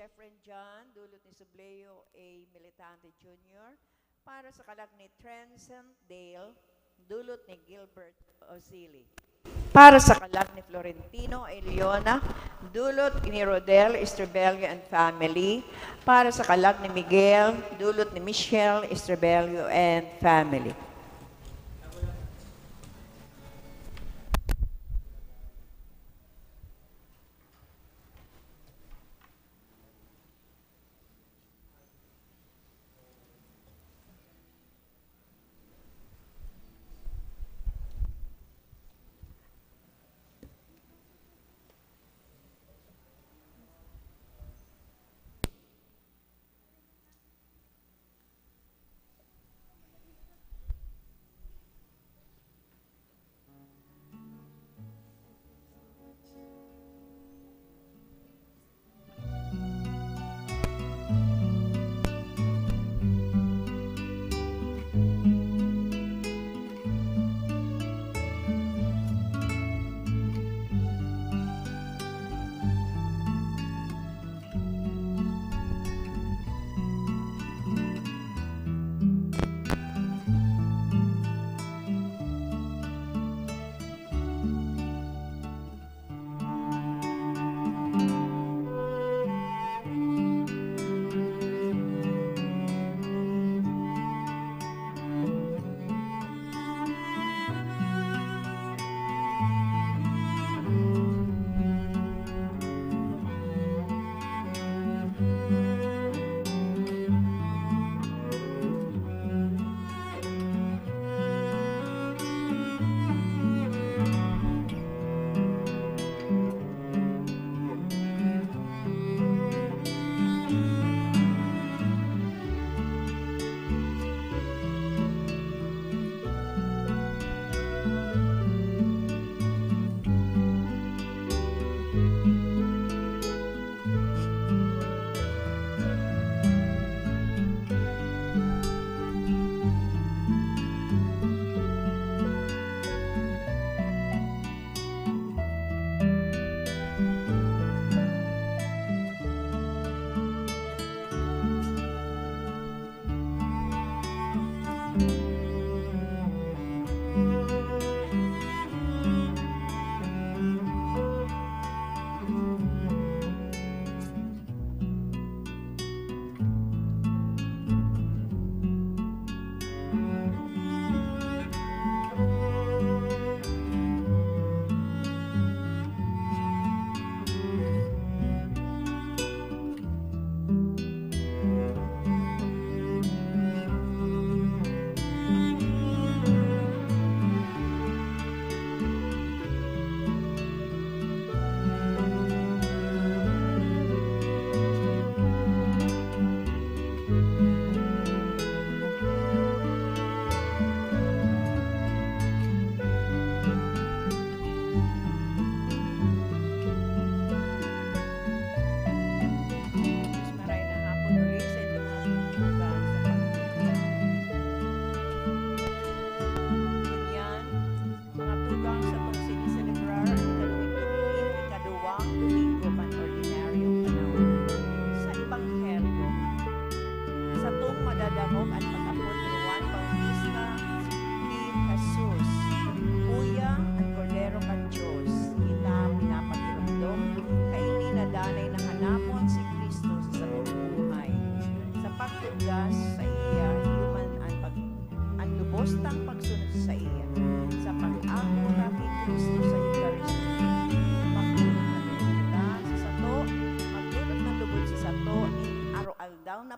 Jeffrey John, dulot ni Subleo A. Militante Jr., para sa kalag ni Transcend Dale, dulot ni Gilbert Ozili. Para sa kalag ni Florentino A. Leona, dulot ni Rodel Estrebello and family. Para sa kalag ni Miguel, dulot ni Michelle Estrebello and family.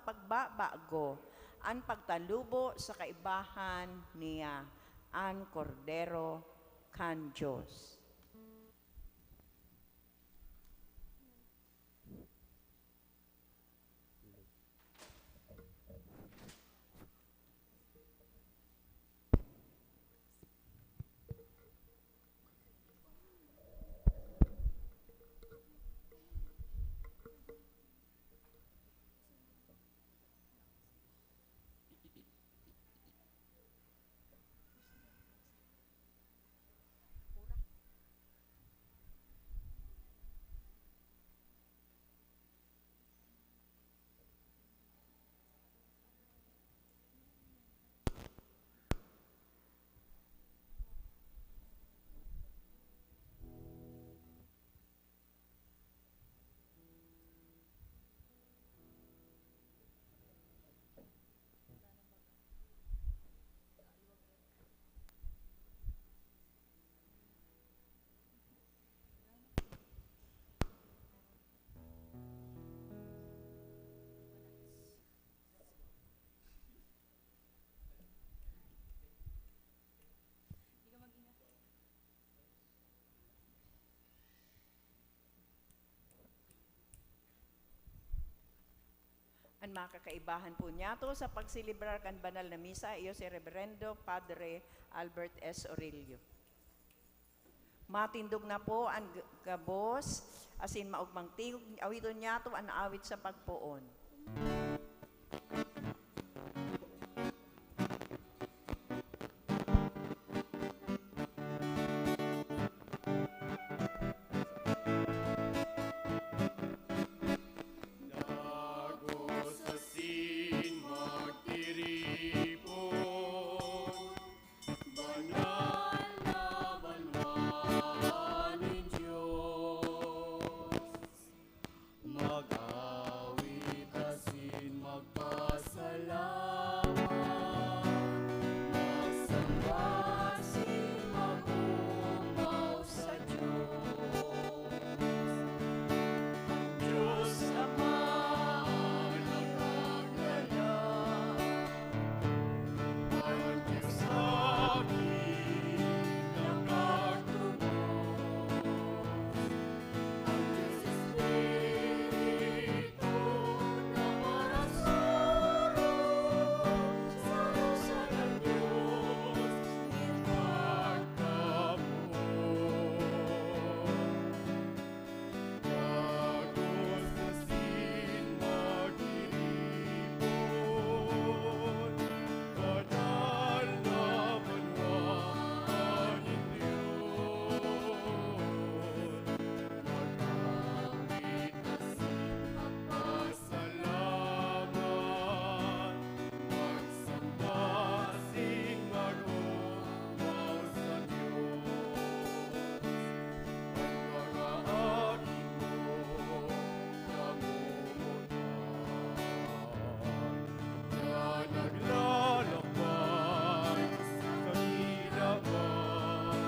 Pagbabago ang pagtalubo sa kaibahan niya ang Cordero kan Diyos. Ang makakaibahan po niya to sa pagsilibrar kan banal na misa iyo si Reverendo Padre Albert S. Aurelio. Matindog na po ang gabos, asin maugmang tigog, awiton niya to ang awit sa pagpuon. Dagos asin magtiripon, banal na banalin Diyos. Mag-awit asin magpasalamat, magsamba asin mag-umaw sa Diyos. Diyos Ama, ang Diyos aking nakatubos, ang Diyos Espiritu na marasuro, sa lusa ng Diyos, ipagkabuo. Dagos asin magtiripon, banal na banalin Diyos. Mag-awit asin magpasalamat, magsamba asin mag-umaw sa Diyos. Ang mga aking mo namumutan, na naglalakbay sa kagilaman,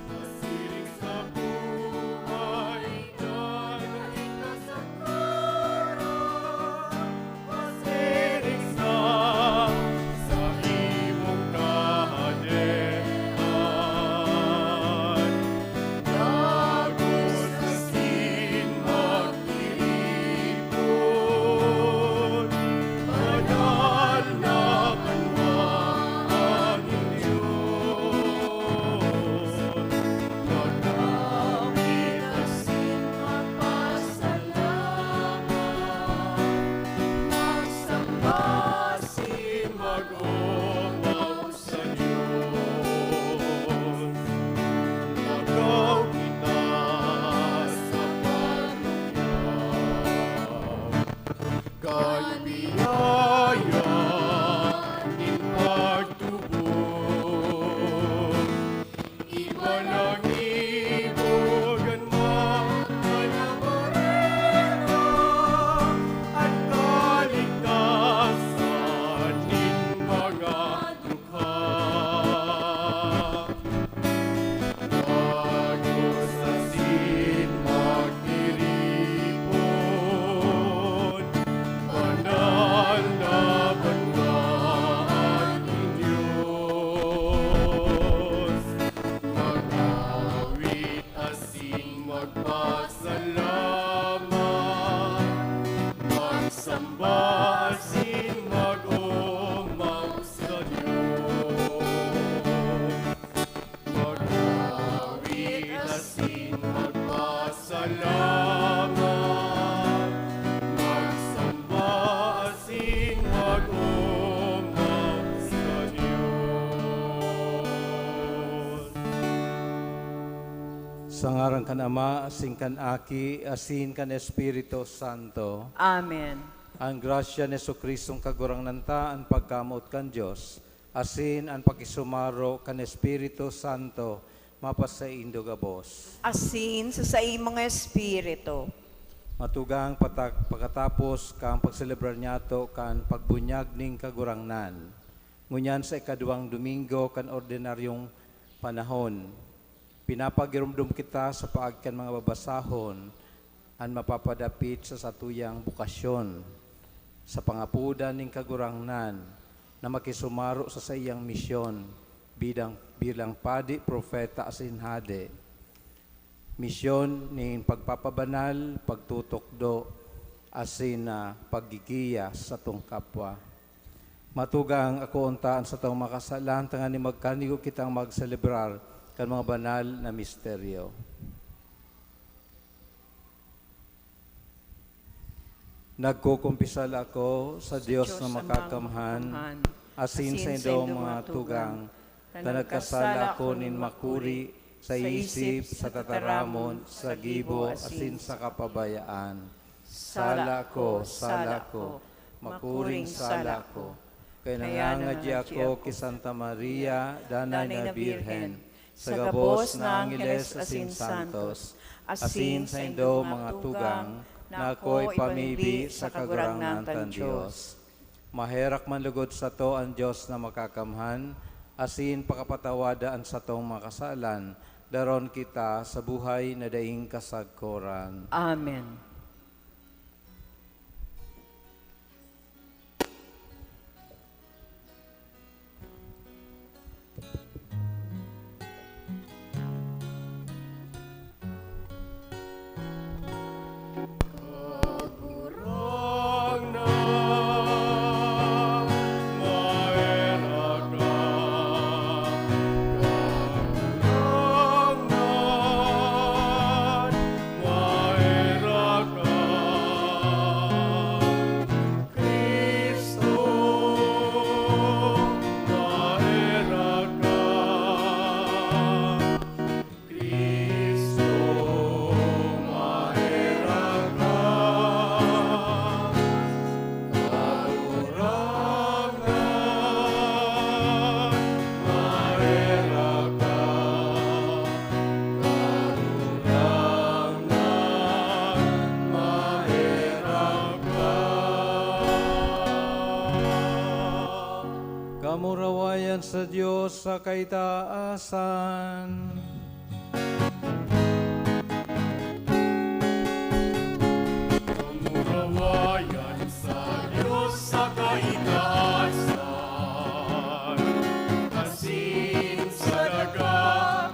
masiring sa buhay na nagkasakaran, masiring sa imong kaharian. Dagos asin magtiripon, banal na banalin Diyos. Mag-awit asin magpasalamat, magsamba asin mag-umaw sa Diyos. Agaw kita sa pagluyaw, kalbiyaya ning pagtubos. Iba lang ibogan mananamarera, at kaligtasan ning mga dukha. Dagos asin magtiripon, banal na banalin Diyos. Mag-awit asin magpasalamat, magsamba asin mag-umaw sa Diyos. Mag-awit asin magpasalamat, magsamba asin mag-umaw sa Diyos. Sa ngaran kan Ama, asin kan Aki, asin kan Espiritu Santo. Amen. Ang grasya ni Jesucristong kagurang ta, ang pagkamot kan Diyos, asin ang pakisumaro kan Espiritu Santo, mapasaindo gabos. Asin sa imong espiritu. Matugang pagkatapos kang pagselebrar niyato kan pagbunyag ning kagurangnan. Ngunyan sa ikaduang Domingo kan ordinaryong panahon, pinapagirumdum kita sa paagkan mga babasahon ang mapapadapit sa satuyang bukasyon sa pangapudan ning kagurangnan na makisumaro sa sayang misyon bilang padi, propeta asin hade. Misyon ning pagpapabanal, pagtutukdo asin na paggigiya sa tong kapwa. Matugang ako untaan sa tong makasalan, tangan ni magkanigo kitang magselebrar kan mga banal na misteryo. Nagkukumpisal ako sa Diyos na makakamhan, asin sa indong mga tugang, na nagkasala ko nin makuri, sa isip, sa tataramon, sa gibo, asin sa kapabayaan. Sala ko, makuring sala ko. Kaya nangangadya ako ki Santa Maria, Danay na Birhen, sa gabos na Angeles asin Santos, asin sa indong mga tugang, na ako'y pamibi sa kagurangan tan Diyos. Maherak man lugod sa to ang Diyos na makakamhan, asin pakapatawadaan sa tong makasalan, daron kita sa buhay na daing kasagkoran. Amen. Kurang na maera ka, kurang na maera ka, Kristo maera ka, Kristo maera ka. Kamurawayan sa Diyos sa kaitaasan. Kamurawayan sa Diyos sa kaitaasan, asin sa daga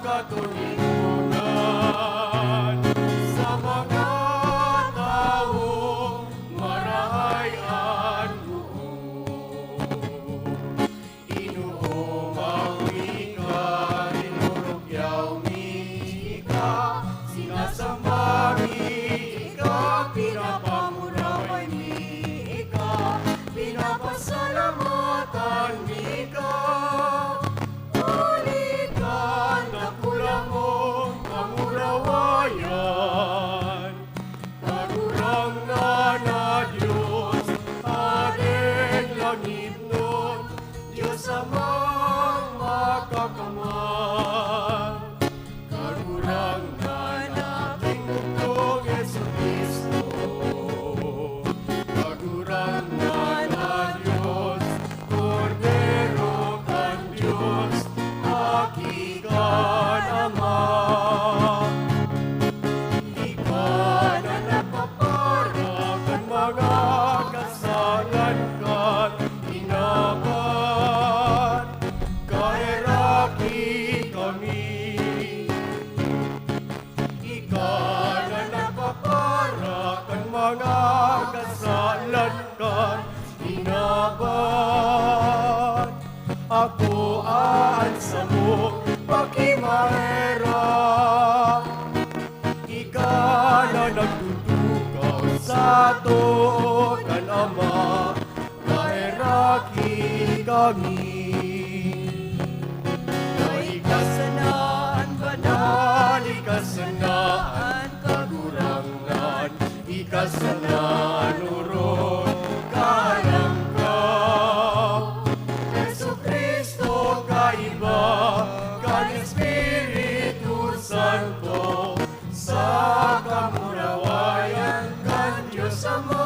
katulingunan, sa mga tao marahayan buo. Inuong ang wika, inurugyaw mi ika, sinasamba mi ika, pinapamuraway mi ika, pinapasalamatan mi ika. Ulitan na kulang mo kamurawayan, kagurang na Diyos, adeng langit nun, Diyos amang makakamay. Kagurang na nating bugtong Jesucristo, kagurang na Diyos, Kordero kan Diyos, hakikan Ama. Ika na napapara kan mga kasalan kan inaban, kaheraki kami. Ika na napapara kan mga kasalan kan inaban. Ako aansa mo pakimahera, ika na nagtutukaw sa to kan Ama, kaheraki kami. Kaikasanaan banal, ikasanaan kagurangan, ikasanaan uron kalangka. Yesu Kristo kaiba, kan Espiritu Santo, sa kamurawayan kan Diyos Ama.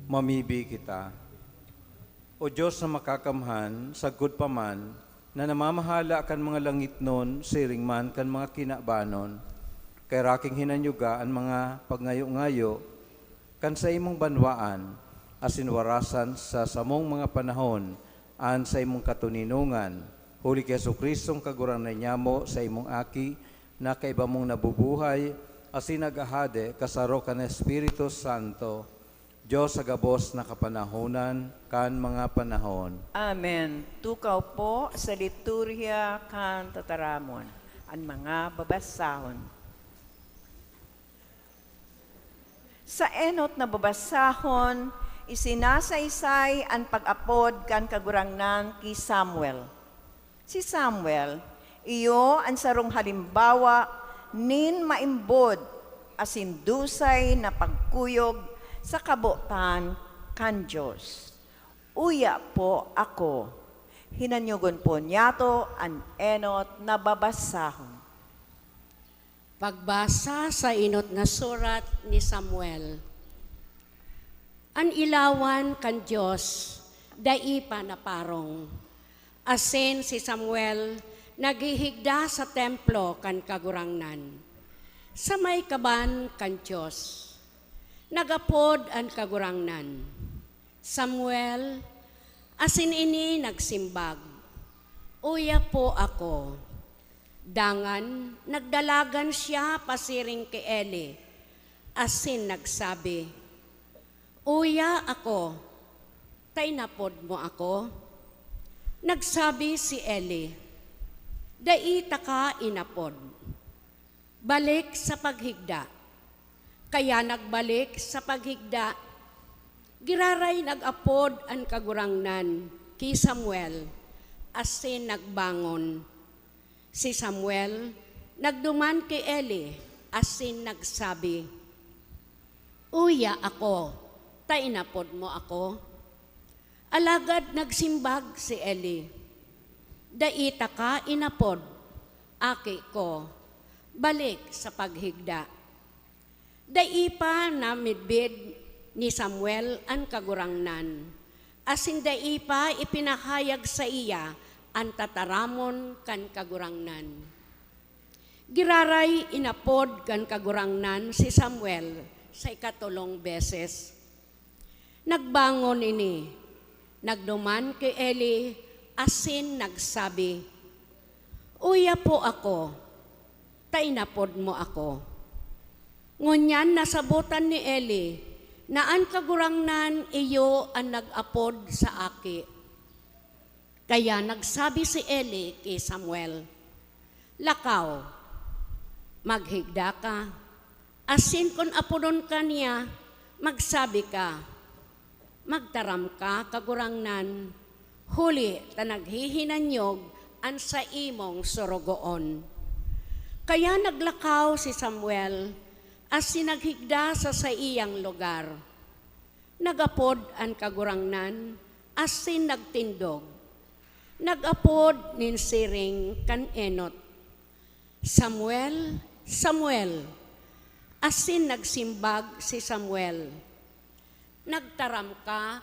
Mamibi kita. O Diyos na makakamhan, sagod pa man, na namamahala kan mga langit nun, siring man kan mga kinabanon, kay raking hinanyuga ang mga pagngayo-ngayo, kan sa imong banwaan, asin warasan sa samong mga panahon, an sa imong katuninungan. Huli kay Jesucristong kaguranan niamo sa imong aki, na kaiba mong nabubuhay, asin nagahade, kasaro ka na Espiritu Santo, Diyos sa gabos na kapanahonan, kan mga panahon. Amen. Tukaw po sa liturhia kan tataramon, ang mga babasahon. Sa enot na babasahon, isinasaysay ang pag-apod kan kagurangnan ki Samuel. Si Samuel, iyo ang sarong halimbawa nin maimbod asin dusay na pagkuyog sa kabutan kan Diyos. Uya po ako, hinanyugon po niyato ang enot na babasahon. Pagbasa sa inot na surat ni Samuel. An ilawan kan Diyos, daipa na parong. Asin si Samuel, naghihigda sa templo kan kagurangnan. Sa may kaban kan Diyos, nagapod ang kagurangnan. Samuel, asin ini nagsimbag. Uya po ako. Dangan, nagdalagan siya pasiring kay Eli. Asin nagsabi, Uya ako, tainapod mo ako. Nagsabi si Eli, Daita ka inapod. Balik sa paghigda. Kaya nagbalik sa paghigda. Giraray nag-apod ang kagurangnan ki Samuel, asin nagbangon. Si Samuel, nagduman kay Eli, asin nagsabi, Uya ako, tainapod mo ako. Alagad nagsimbag si Eli, Daita ka inapod, aki ko, balik sa paghigda. Daipa na midbid ni Samuel ang kagurangnan, asin daipa ipinahayag sa iya ang tataramon kan kagurangnan. Giraray inapod kan kagurangnan si Samuel sa ikatulong beses. Nagbangon ini, nagduman kay Eli, asin nagsabi, Uya po ako, tainapod mo ako. Ngunyan nasabutan ni Eli, na ang kagurangnan iyo ang nag-apod sa aki. Kaya nagsabi si Eli kay Samuel, Lakaw, maghigda ka, asin kung apodon ka niya, magsabi ka, magtaram ka kagurangnan, huli ta naghihinanyog an sa imong sorogoon. Kaya naglakaw si Samuel, asin naghigda sa iyang lugar. Nagapod ang kagurangnan, asin nagtindog. Nagapod nin siring kan enot. Samuel, Samuel, asin nagsimbag si Samuel. Nagtaram ka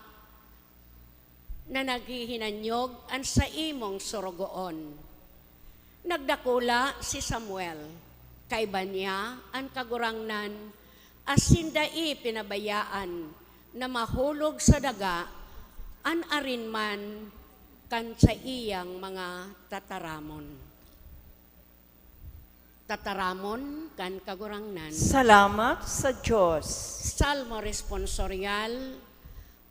na naghihinanyog an sa imong sorogoon. Nagdakula si Samuel, kaiba niya ang kagurangnan, asin dai pinabayaan na mahulog sa daga an arinman kan sa iyang mga tataramon. Tataramon kan kagurangnan. Salamat sa Diyos. Salmo responsorial.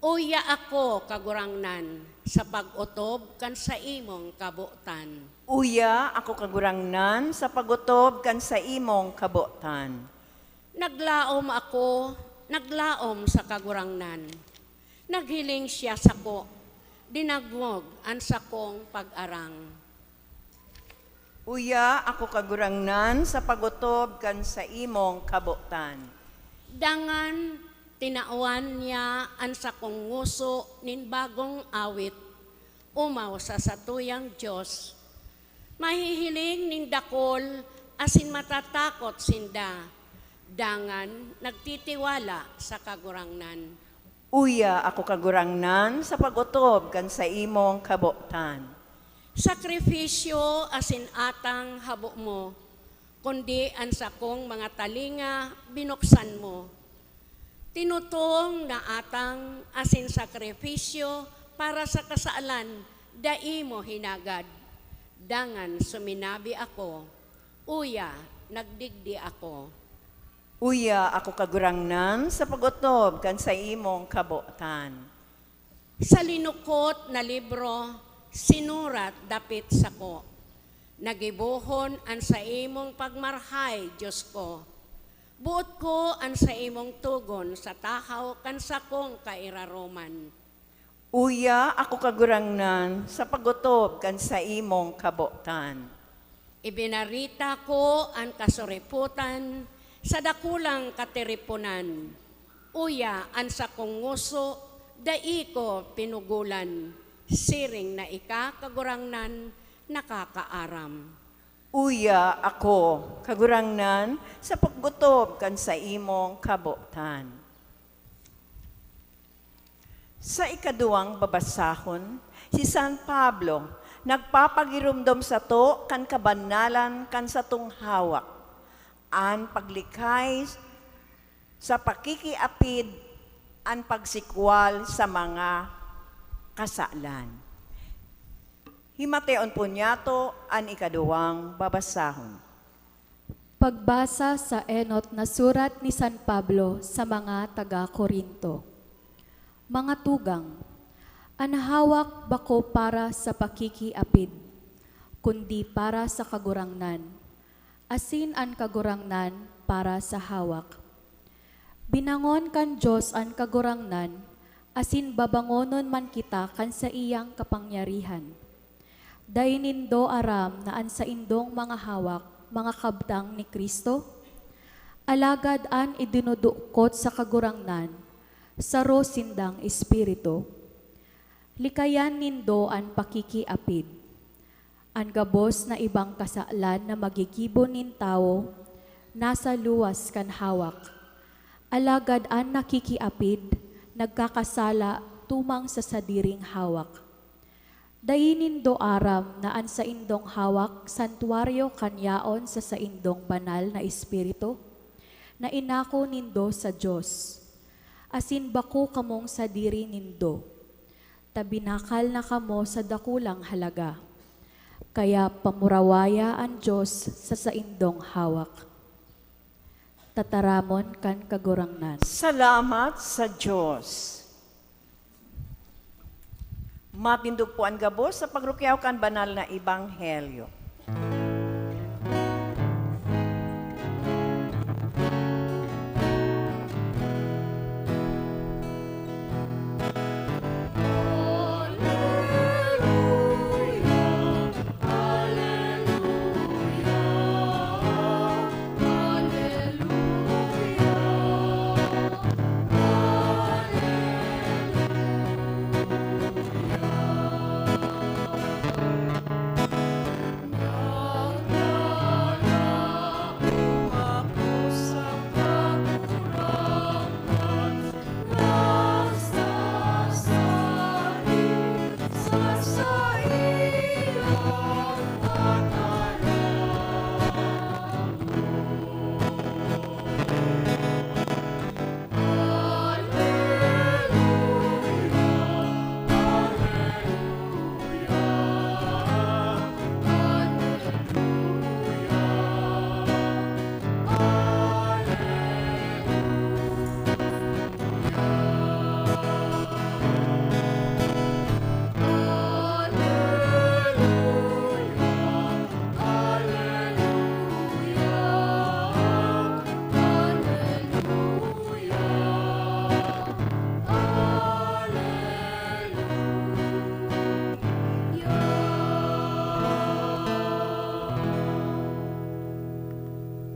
Uya ako kagurangnan sa pag-utob kan sa imong kabutan. Uya ako kagurangnan sa pagutob kan sa imong kabutan. Naglaom ako, naglaom sa kagurangnan. Naghiling siya sa ko, dinagmog ang sakong pag-arang. Uya ako kagurangnan sa pagutob kan sa imong kabutan. Dangan tinauan niya ang sakong nguso nin bagong awit, umaw sa satuyang Diyos. Mahihiling nin dakol, asin matatakot sinda, dangan nagtitiwala sa kagurangnan. Uya ako kagurangnan sa pagutob kan sa imong kabutan. Sakripisyo asin atang habo mo, kundi ang sakong mga talinga binuksan mo. Tinutong na atang asin sakripisyo para sa kasaalan dai mo hinagad. Dangan suminabi ako, uya, nagdigdi ako. Uya ako kagurangnan sa pagutob kan sa imong kabutan. Sa linukot na libro, sinurat dapit sako. Nagibuhon an sa imong pagmarhay, Diyos ko. Buot ko an sa imong tugon sa tahaw kan sakong kairaroman. Uya ako kagurangnan sa pagutob kan sa imong kabutan. Ibinarita ko ang kasuriputan sa dakulang katiripunan. Uya ang sakong nguso, dai ko pinugulan. Siring na kagurangnan, nakakaaram. Uya ako kagurangnan sa paggutob kan sa imong kabutan. Sa ikaduwang babasahon, si San Pablo nagpapagirumdom sa to kan kabanalan kan sa tunghawak, an paglikay sa pakikiapid, an pagsikwal sa mga kasalan. Himateon po niya to an ikaduwang babasahon. Pagbasa sa enot na surat ni San Pablo sa mga taga-Korinto. Mga tugang, anahawak bako para sa pakikiapid, kundi para sa kagurangnan, asin an kagurangnan para sa hawak. Binangon kan Diyos an kagurangnan, asin babangonon man kita kan sa iyang kapangyarihan. Dainindo aram na an sa indong mga hawak, mga kabtang ni Kristo, alagad an idinudukot sa kagurangnan, saro sindang espiritu. Likayan nindo an pakikiapid, an gabos na ibang kasalan na magigibon nin tao, nasa luwas kan hawak. Alagad an nakikiapid, nagkakasala tumang sa sadiring hawak. Dainin do aram na an sa indong hawak, santuaryo kanyaon sa indong banal na espiritu, na inako nindo sa Diyos. Asin bako kamong sa diri nindo, tabinakal na kamo sa dakulang halaga. Kaya pamurawaya ang Diyos sa indong hawak. Tataramon kan kagurangnan. Salamat sa Diyos. Matindog po ang gabos sa pagrukyaw kan banal na ebanghelyo.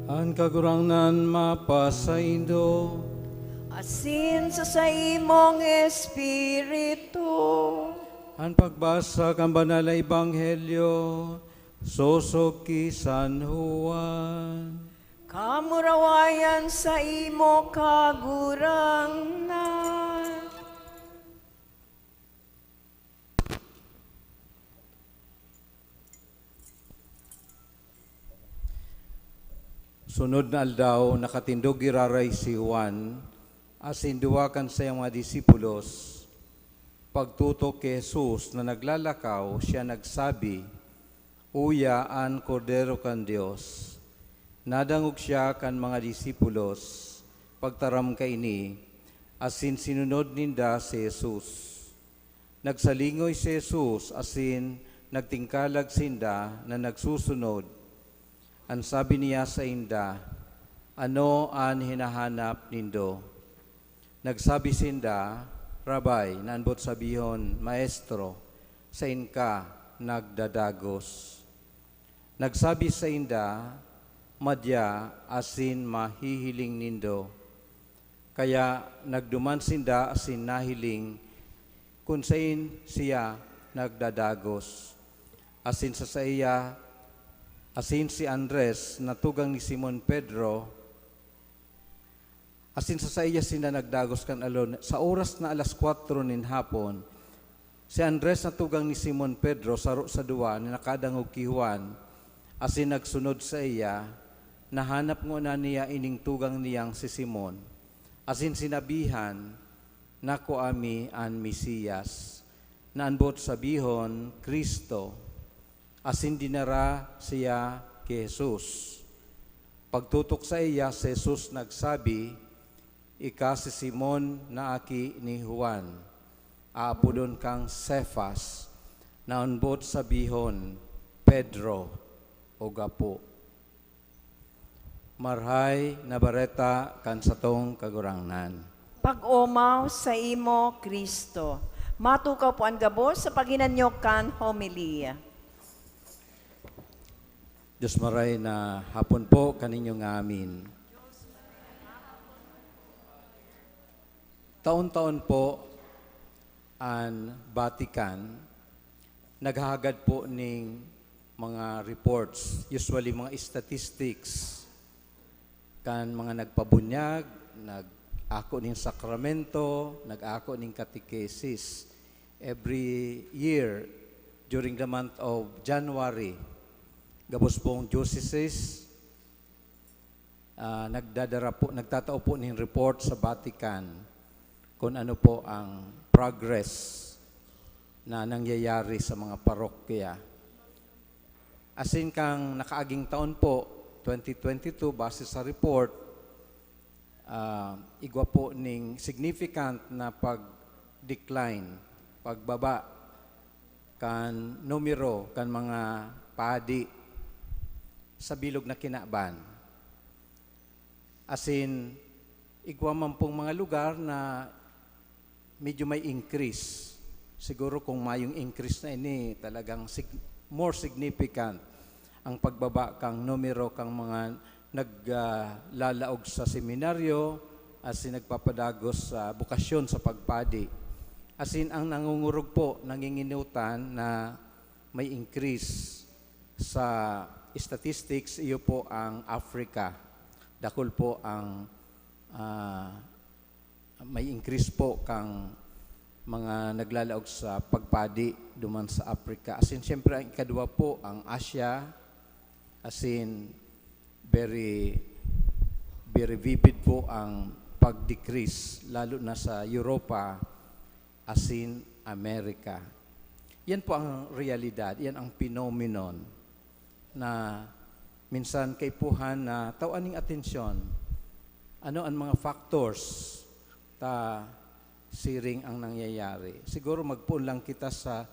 Ang kagurangnan mapasaindo, Asin sa imong espiritu. ang pagbasa kan banal na ebanghelyo, sosog ki San Juan. Kamurawayan sa imo kagurangnan. Sunod na aldaw, nakatindog iraray si Juan, asin duwakan sa iyang mga disipulos. Pagtutok kay Jesus na naglalakaw, siya nagsabi, "Uya an kordero kan Dios." Nadangog siya kan mga disipulos, pagtaram kaini, asin sinunod ninda si Jesus. Nagsalingoy si Jesus, asin nagtingkalag sinda na nagsusunod. Ang sabi niya sa inda, "Ano an hinahanap nindo?" Nagsabi sinda, "Rabay," naanbot sabihon, "Maestro, sa inka nagdadagos." Nagsabi sa inda, "Madya asin mahihiling nindo." Kaya nagduman sinda asin nahiling kung sain siya nagdadagos. Asin sa iya, asin si Andres na tugang ni Simon Pedro, asin sa iya sina nagdagos kan alon. Sa oras na alas 4 nin hapon, si Andres na tugang ni Simon Pedro sa duwa ni nakadangog ki Juan, asin nagsunod sa iya, nahanap ngo na niya ining tugang niyang si Simon. Asin sinabihan, "Nako ami an Mesiyas," naanbot sabihon, Kristo. Asin dinara siya kay Jesus. Pagtutok sa iya, si Jesus nagsabi, "Ika si Simon na aki ni Juan, aapodon kang Cephas," naanbot sabihon, Pedro o Gapo. Marhay na bareta kan satong kagurangnan. Pag-umaw sa imo, Kristo. Matukaw po ang gabos sa paginanyok kan homilia. Diyos maray na hapon po kaninyong amin. Taon-taon po ang Vatican naghahagad po ning mga reports, usually mga statistics, kan mga nagpabunyag, nag-ako ning sakramento, nag-ako ning catechesis. Every year, during the month of January, gabos pong dioceses, nagtatao po ning report sa Vatican kung ano po ang progress na nangyayari sa mga parokya. Asin kang nakaaging taon po, 2022, base sa report, igwa po ning significant na pag-decline, pagbaba kan numero kan mga padi sa bilog na Kinaban. Asin, igwa man pong mga lugar na medyo may increase. Siguro kung mayong increase na ini, talagang more significant ang pagbaba kang numero kang mga naglalaog sa seminaryo, asin nagpapadagos sa bukasyon sa pagpadi. Asin ang nangungurog po, nanginginutan na may increase sa statistics, iyo po ang Africa. Dakol po ang may increase po kang mga naglalaog sa pagpadi duman sa Africa. Asin siyempre ang ikadwa po ang Asia, asin very vivid po ang pag-decrease lalo na sa Europa, asin Amerika. Yan po ang realidad, yan ang phenomenon na minsan kay puhan na tawaning atensyon. Ano ang mga factors ta siring ang nangyayari? Siguro magpuon lang kita sa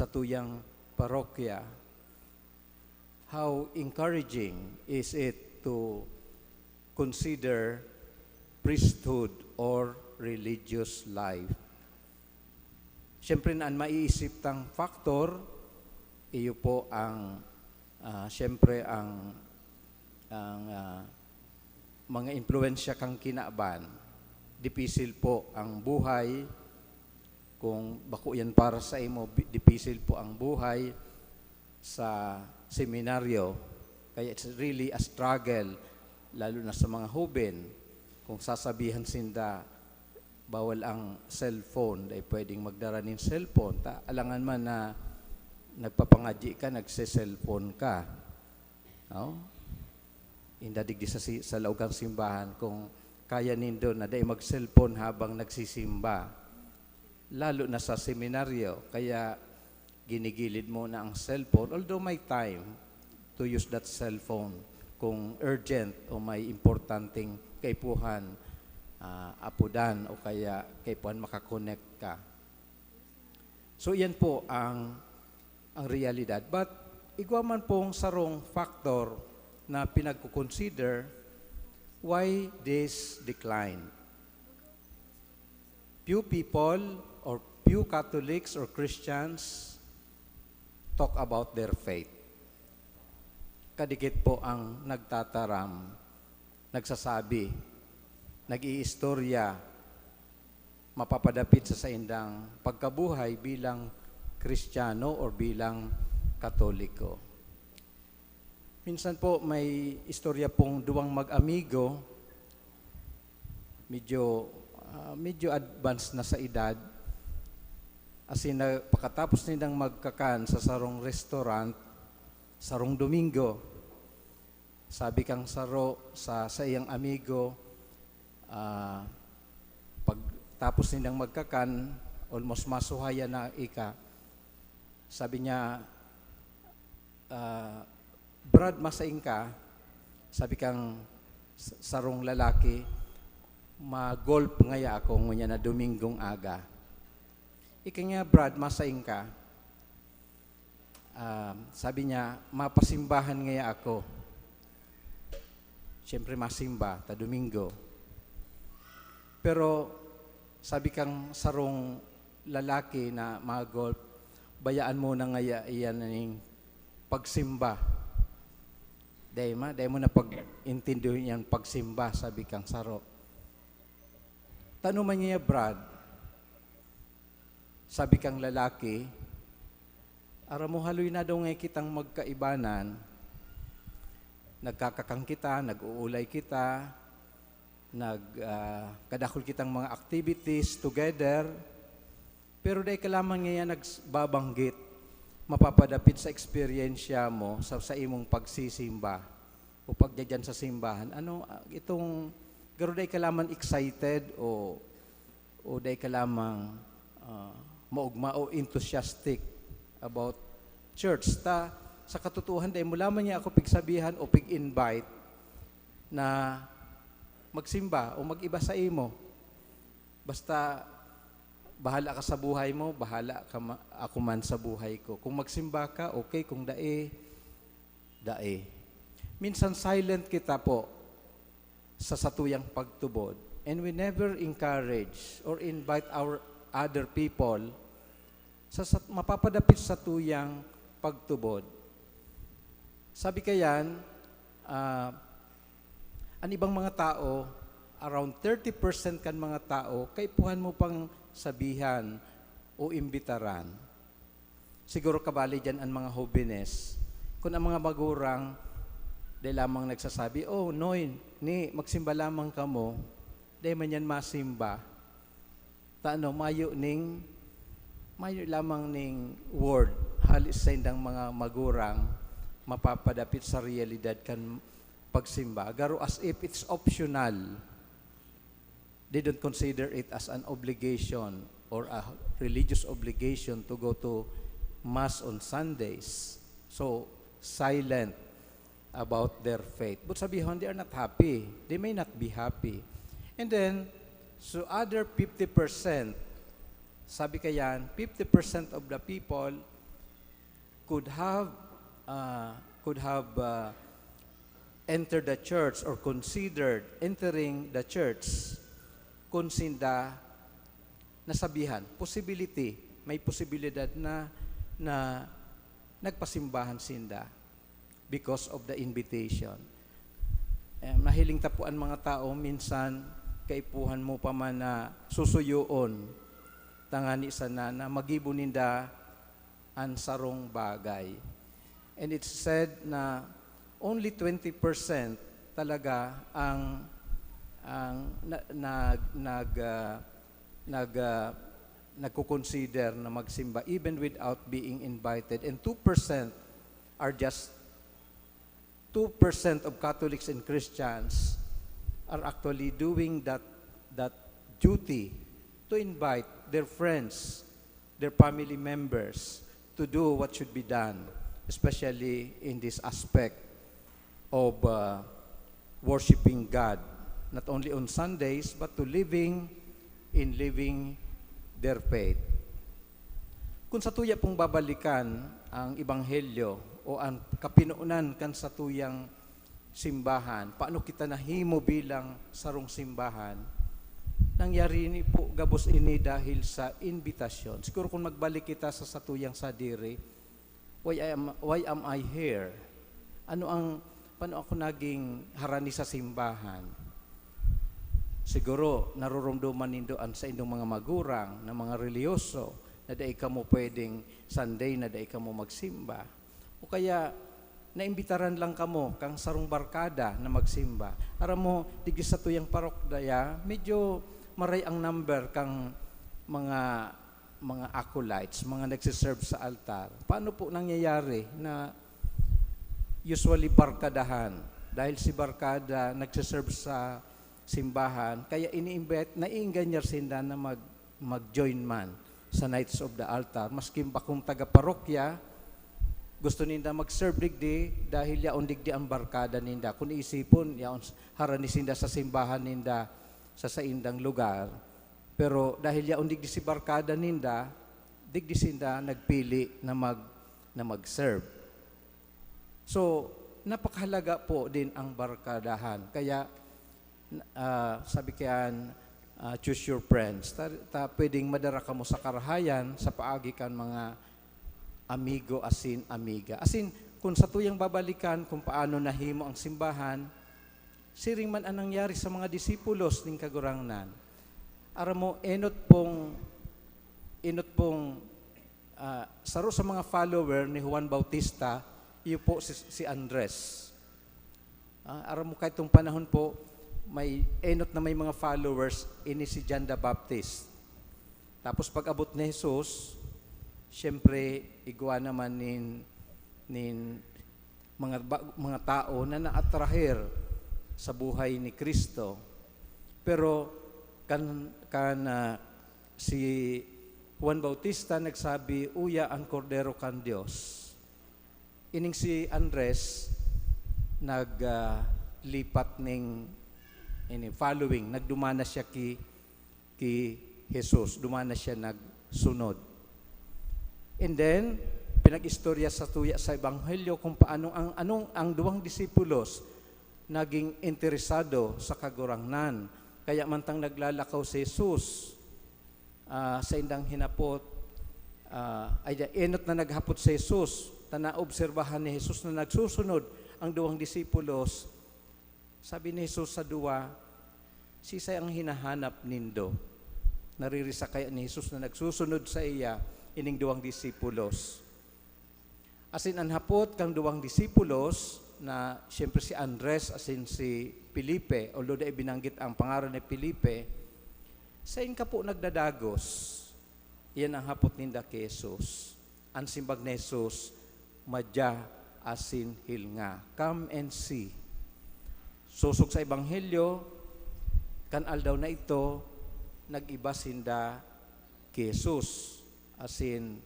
tuyang parokya. How encouraging is it to consider priesthood or religious life? Siyempre na ang maiisip tang factor, iyo po ang siyempre ang mga impluensya kang Kinaban. Dipisil po ang buhay. Kung bako yan para sa imo, dipisil po ang buhay sa seminaryo. Kaya it's really a struggle, lalo na sa mga huben. Kung sasabihan sinda, bawal ang cellphone, dahil pwedeng magdara ng cellphone. Alangan man na nagpapangadyi ka, nagse-cellphone ka. No? Indadig di sa laugang simbahan kung kaya nindo na dahil mag-cellphone habang nagsisimba. lalo na sa seminaryo. Kaya ginigilid mo na ang cellphone, although may time to use that cellphone kung urgent o may importanteng kaipuhan, apudan o kaya kaipuhan makakonect ka. So yan po ang realidad. But igwa man pong sarong factor na pinagkukonsider why this decline. Few people or few Catholics or Christians talk about their faith. Kadikit po ang nagtataram, nagsasabi, nag-iistorya, mapapadapit sa saindang pagkabuhay bilang Kristiyano or bilang Katoliko. Minsan po may istorya pong duwang mag-amigo, medyo advanced na sa edad, as in, pagkatapos nilang magkakan sa sarong restaurant, sarong Domingo, sabi kang saro sa iyang amigo, pagtapos nilang magkakan, almost masuhaya na ika, sabi niya, Brad, masaing ka, sabi kang sarong lalaki, mag-golf ngaya ako ngunya na Domingong aga. Ika nga, Brad, masaing ka. Sabi niya, mapasimbahan ngaya ako. Siyempre masimba, ta Domingo. Pero sabi kang sarong lalaki na mag-golf, bayaan mo na ngaya iyan ng pagsimba. Dahil mo na pag-intindihin yan pagsimba, sabi kang saro. Tanong man niya, Brad, sabi kang lalaki, ara mo haloy na daw ngay kitang magkaibanan, nagkakakang kita, nag-uulay kita, kadakol kitang mga activities together, pero dahil ka lamang ngayon nagbabanggit, mapapadapit sa eksperyensya mo sa imong pagsisimba o pagdadyan sa simbahan. Itong garo dahil ka lamang excited o dahil ka lamang maugma o enthusiastic about church. Sa katotohan, dahil mo lamang niya ako pigsabihan o pig-invite na magsimba o mag-iba sa imo. Basta bahala ka sa buhay mo, bahala ka ako man sa buhay ko. Kung magsimba ka, okay. Kung dae. Minsan silent kita po sa satuyang pagtubod. And we never encourage or invite our other people mapapadapit sa tuyang pagtubod. Sabi kayan, ang ibang mga tao, around 30% kan mga tao, kaipuhan mo pang sabihan o imbitaran. Siguro kabali dyan ang mga hobenes. Kung ang mga magurang, dahil lamang nagsasabi, oh, Noy, magsimba lamang ka mo, dahil man yan masimba. Mayo lamang ning word, halis sa indang mga magurang, mapapadapit sa realidad kan pagsimba. Garo as if it's optional. They don't consider it as an obligation or a religious obligation to go to Mass on Sundays. So, silent about their faith. But sabihin, they are not happy. They may not be happy. And then, so other 50%, sabi kayan, 50% of the people could have entered the church or considered entering the church kung sinda nasabihan, may posibilidad na nagpasimbahan sinda because of the invitation. Mahiling tapuan mga tao, minsan kaipuhan mo pa man na susuyoon, tangani sana na magibuninda ang sarong bagay. And it's said na only 20% talaga ang nagko-consider na magsimba even without being invited, and 2% are just 2% of Catholics and Christians are actually doing that duty to invite their friends, their family members to do what should be done, especially in this aspect of worshiping God, not only on Sundays, but to living their faith. Kung sa tuya pong babalikan ang Ebanghelyo o ang kapinuunan kan sa tuyang simbahan, paano kita nahimo bilang sarong simbahan, nangyari ni po gabos ini dahil sa invitasyon. Siguro kung magbalik kita sa satuyang sadiri, why am I here? Paano ako naging harani sa simbahan? Siguro narurumduman nindoan sa inyong mga magurang na mga reliyoso na dahil ka mo pwedeng Sunday na dahil ka mo magsimba. O kaya naimbitaran lang kamo kang sarong barkada na magsimba. Aram mo, digi sa tuyang parokdaya, medyo maray ang number kang mga acolytes, mga nagsiserve sa altar. Paano po nangyayari na usually barkadahan? Dahil si barkada nagsiserve sa simbahan, kaya ini-invite, naiinganyar sinda na mag-join man sa Knights of the Altar. Maskim pa kung taga-parokya, gusto ninda mag-serve digdi dahil yaon digdi ang barkada ninda. Kung iisipon, yaon harani sinda sa simbahan ninda sa saindang lugar. Pero dahil yaon digdi si barkada ninda, digdi sinda nagpili na mag-serve. So, napakahalaga po din ang barkadahan. Kaya, sabi kayan, choose your friends. Pwedeng madara ka mo sa karahayan, sa paagi kan mga amigo asin amiga. Asin, kung sa tuyang babalikan kung paano nahimo ang simbahan, siring man ang nangyari sa mga disipulos ning kagurangnan. Aram mo, enot pong saro sa mga follower ni Juan Bautista, iyo po si Andres. Aram mo kahit itong panahon po, may enot na may mga followers, ini si John the Baptist. Tapos pag abot ni Jesus, siyempre, igwa naman nin mga tao na naatrahir sa buhay ni Kristo. Pero si Juan Bautista nagsabi, uya ang kordero kan Diyos. Ining si Andres naglipat following, nagdumana siya ki Jesus, dumana siya nagsunod. And then, pinag-istorya sa tuya sa Ebanghelyo kung paano ang duwang disipulos naging interesado sa kagurangnan. Kaya mantang naglalakaw si Jesus sa indang hinapot, enot na naghapot si Jesus, tanaobserbahan ni Jesus na nagsusunod ang duwang disipulos. Sabi ni Jesus sa duwa, sisay ang hinahanap nindo. Naririsa kaya ni Jesus na nagsusunod sa iya, ining duwang disipulos. Asin ang hapot kang duwang disipulos, na siyempre si Andres, asin si Felipe, although da ibinanggit ang pangalan ni Felipe, sayin ka po nagdadagos. Iyan ang hapot ninda kay Jesus. Ang simbag ni Jesus, madya asin hilnga. Come and see. Susok sa Ebanghelyo, kanal daw na ito, nag-iba sinda kay Jesus. Asin,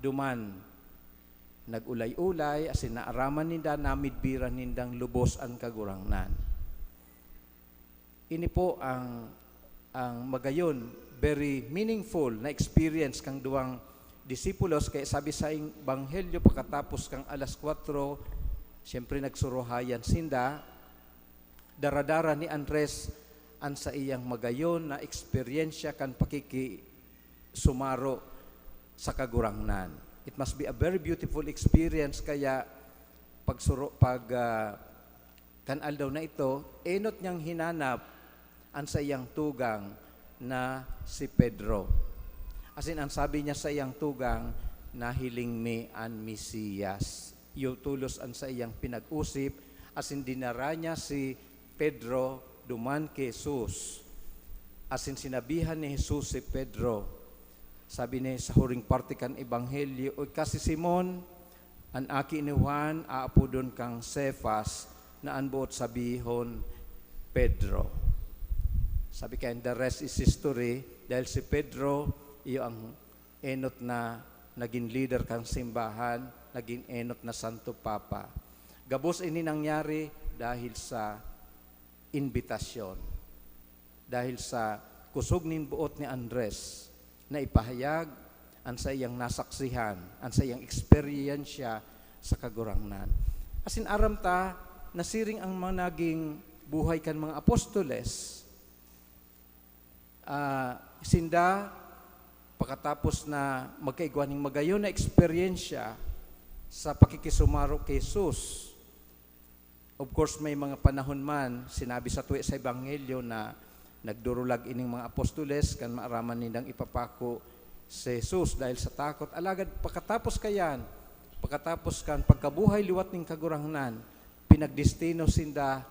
duman, nag-ulay-ulay, asin naaraman ninda, namidbiran nindang lubos ang kagurangnan. Ini po ang magayon, very meaningful na experience kang duwang disipulos. Kaya sabi sa Ebanghelyo, pagkatapos kang alas 4, siyempre nagsuruhayan sinda, daradara ni Andres ang sa iyang magayon na eksperyensya kan pakikisumaro sa kagurangnan. It must be a very beautiful experience. Kaya kanal daw na ito, enot niyang hinanap ang sa iyang tugang na si Pedro. Asin ang sabi niya sa iyang tugang, nahiling mi an Mesiyas. Tulos ang sa iyang pinag-usip, asin dinara niya si Pedro duman kay Jesus. Asin sinabihan ni Jesus si Pedro, sabi ni sa huring parte kan Ebanghelyo, o kasi Simon, an aki ni Juan, aapudon kang Cephas, na anbuot sabihon Pedro. Sabi kaya, the rest is history, dahil si Pedro, iyo ang enot na naging leader kang simbahan, naging enot na Santo Papa. Gabos ini nangyari dahil sa invitasyon. Dahil sa kusog nin buot ni Andres na ipahayag ang sa iyang nasaksihan, ang sa iyang eksperyensya sa kagurangnan. Asin aram ta, nasiring ang mga naging buhay kan mga apostoles. Sinda, pagkatapos na magkaigwaning magayon na eksperyensya sa pakikisumaro kay Jesus. Of course, may mga panahon man, sinabi sa tuwi sa Ebanghelyo na nagdurulag ining mga apostoles kan maaraman nilang ipapako si Jesus dahil sa takot. Alagad, pagkatapos kayan, pagkatapos kan pagkabuhay liwat ning kagurangnan, pinagdestino sinda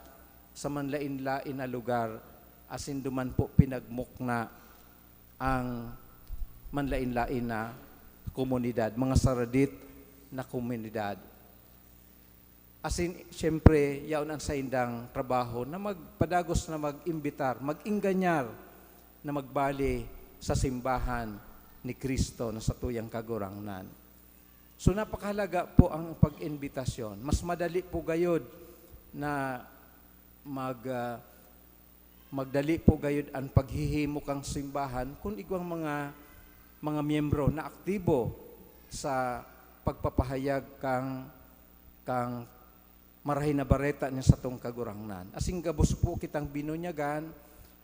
sa manlain-lain na lugar, asin duman po pinagmukna ang manlain-lain na komunidad, mga saradit na komunidad. Asin, siyempre, yaon ang saindang trabaho na magpadagos na mag-imbitar, mag-inganyar na magbali sa simbahan ni Kristo na sa tuyang kagurangnan. So napakahalaga po ang pag-invitasyon. Mas madali po gayod na magdali po gayud ang paghihimo kang simbahan kung igwang mga miyembro na aktibo sa pagpapahayag kang marahin na bareta niya sa tong kagurangnan. Asing gabos po kitang binunyagan,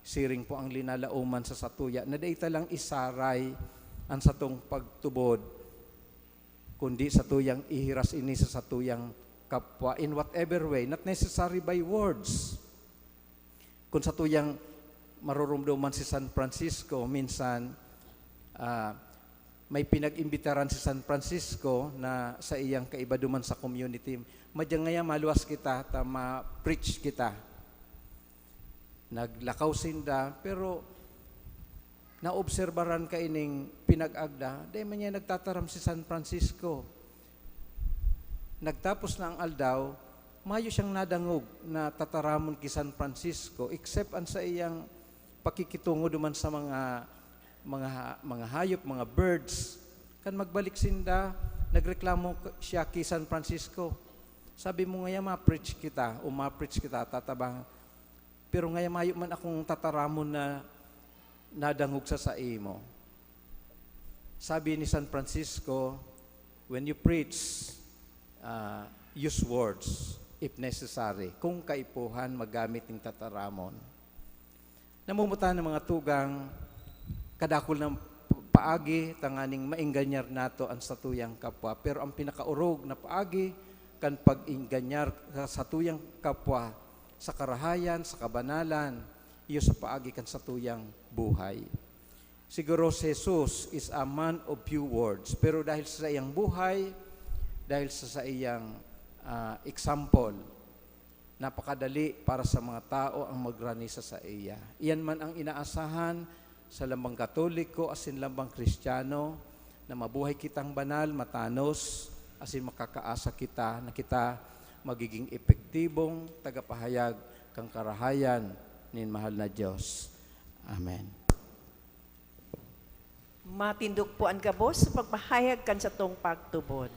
siring po ang linalauman sa satuya, na daita lang isaray ang satong pagtubod, kundi sa tuyang ihiras ini sa satuyang kapwa in whatever way, not necessary by words. Kung sa tuyang marurumduman si San Francisco, minsan may pinag-imbitaran si San Francisco na sa iyang kaibaduman sa community. Madyang ngaya maluwas kita, ma-preach kita. Naglakaw sinda, pero naobserbaran ka ining pinag-agda, dahil man niya nagtataram si San Francisco. Nagtapos na ang aldaw, mayo siyang nadangog na tataramon ki San Francisco, except ang sa iyang pakikitungo duman sa mga hayop, mga birds. Kan magbalik sinda, nagreklamo siya ki San Francisco. Sabi mo ngaya ma-preach kita, o ma-preach kita, tatabang. Pero ngaya mayo man akong tataramon na nadangog sa imo. Sabi ni San Francisco, when you preach, use words if necessary. Kung kaipuhan, magamit ng tataramon. Namumutan ng mga tugang, kadakol ng paagi, tanganing mainganyar nato ang satuyang kapwa. Pero ang pinakaurog na paagi, kan pag-inganyar sa satuyang kapwa, sa karahayan, sa kabanalan, iyo sa paagi kan satuyang buhay. Siguro si Jesus is a man of few words, pero dahil sa iyang buhay, dahil sa iyang example, napakadali para sa mga tao ang magranisa sa iya. Iyan man ang inaasahan sa lambang Katoliko asin lambang Kristiyano, na mabuhay kitang banal, matanos, asin makakaasa kita na kita magiging epektibong tagapahayag kang karahayan nin mahal na Diyos. Amen. Matindog po ang gabos sa pagpahayag kan sa tong pagtubod.